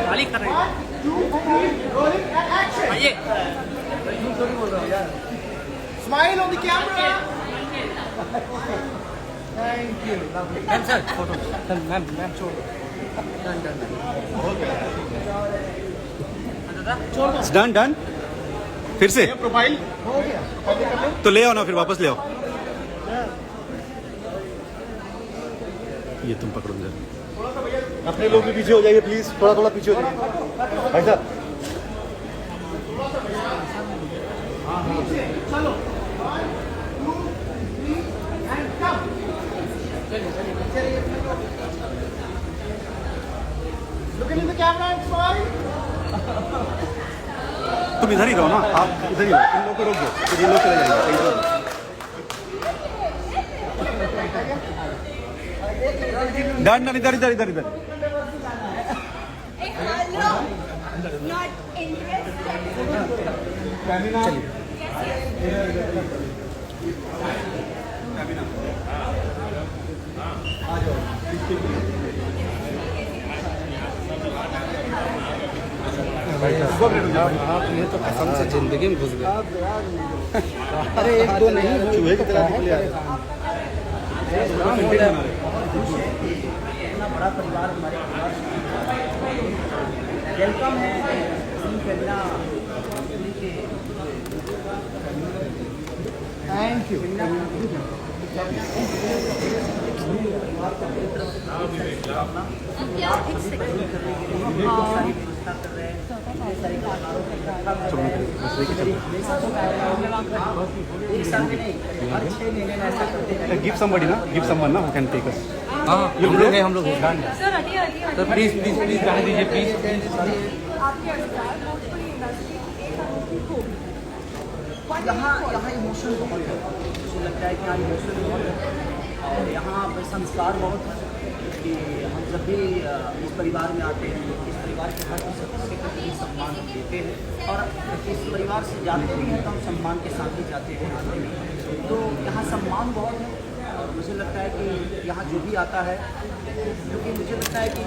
मालिक कर रहे हैं। आइए। Smile on the camera. Thank you. Ma'am sir photo ma'am ma'am छोड़ डन डन फिर से प्रोफाइल हो गया, तो ले आओ ना, फिर वापस ले आओ। ये तुम पकड़ो जरा। अपने लोग भी पीछे हो जाइए प्लीज, थोड़ा थोड़ा पीछे हो जाइए भाई साहब। चलो 1 2 3 and come. Look into the camera and smile. तुम इधर ही रहो ना, आप इधर ही रहो, इन लोगों को रोक दो, फिर ये लोग चले जाएंगे। डन डन, इधर इधर इधर इधर। आप ये तो कसम से जिंदगी में घुस गए। अरे एक दो नहीं, चूहे की तरह निकले आए। इतना बड़ा परिवार हमारे वेलकम है। Thank you. गिव समबडी ना, गिव समवन ना, हु कैन टेक अस। हाँ हम लोग हैं, हम लोग हैं। सर प्लीज प्लीज प्लीज जाने दीजिए प्लीज। यहाँ इमोशन बहुत है, मुझे लगता है कि यहाँ इमोशन बहुत है और यहाँ पर संस्कार बहुत है कि हम जब भी इस परिवार में आते हैं, इस परिवार के हर सदस्य को भी सम्मान देते हैं और इस परिवार से जाते भी हैं तो हम सम्मान के साथ ही जाते हैं आते हैं। तो यहाँ सम्मान बहुत है और मुझे लगता है कि यहाँ जो भी आता है, क्योंकि मुझे लगता है कि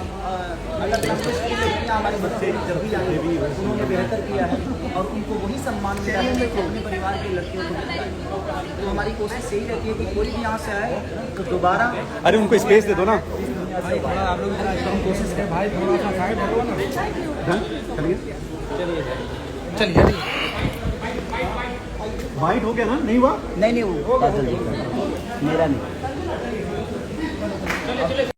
अगर लड़कियाँ हमारे बच्चे जब भी आए उन्होंने बेहतर किया है और उनको वही सम्मान मिला है जो अपने परिवार की लड़कियों को मिलता है। तो हमारी कोशिश यही रहती है कि कोई भी यहाँ से आए तो दोबारा। अरे उनको स्पेस दे दो ना। आप लोग कोशिश करें भाई, थोड़ा सा साइड हटो ना। चलिए चलिए वाइट हो गया ना, नहीं हुआ? नहीं वो मेरा नहीं।